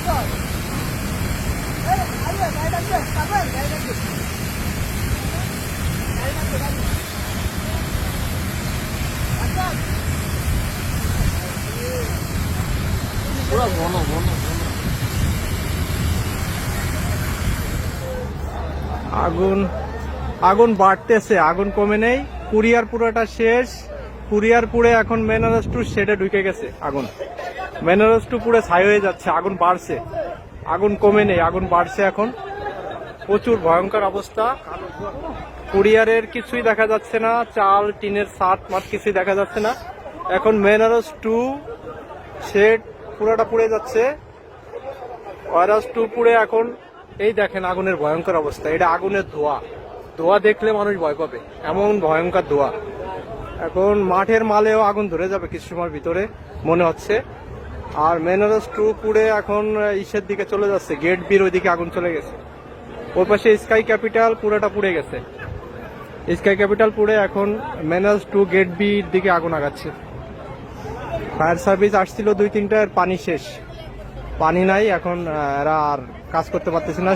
পুরো ঘন ঘন আগুন আগুন বাড়তেছে, আগুন কমে নেই। কুরিয়ার পুরোটা শেষ। কুরিয়ার পুড়ে এখন মেনারস টু শেডে ঢুকে গেছে আগুন। মেনারস টু পুড়ে ছাই হয়ে যাচ্ছে, আগুন বাড়ছে, আগুন কমে নেই, আগুন বাড়ছে এখন। প্রচুর ভয়ঙ্কর অবস্থা। কুরিয়ারের কিছুই দেখা যাচ্ছে না, চাল টিনের ছাদ মাঠ কিছুই দেখা যাচ্ছে না। এখন মেনারস টু শেড পুরোটা পুড়ে যাচ্ছে। ওয়ারাস টু পুড়ে এখন এই দেখেন আগুনের ভয়ঙ্কর অবস্থা। এটা আগুনের ধোঁয়া, ধোঁয়া দেখলে মানুষ ভয় পাবে, এমন ভয়ঙ্কর ধোঁয়া। এখন মাঠের মালেও আগুন ধরে যাবে কিছু সময়ের ভিতরে মনে হচ্ছে। আর মেনারস টু পুড়ে এখন ইসের দিকে চলে যাচ্ছে, গেট বির ওইদিকে আগুন চলে গেছে। ওর পাশে স্কাই ক্যাপিটাল পুরোটা পুড়ে গেছে। স্কাই ক্যাপিটাল পুড়ে এখন মেনারস টু গেট বির দিকে আগুন আগাচ্ছে। ফায়ার সার্ভিস আসছিল 2-3টা, পানি শেষ, পানি নাই এখন, এরা আর কাজ করতে পারতেছে না।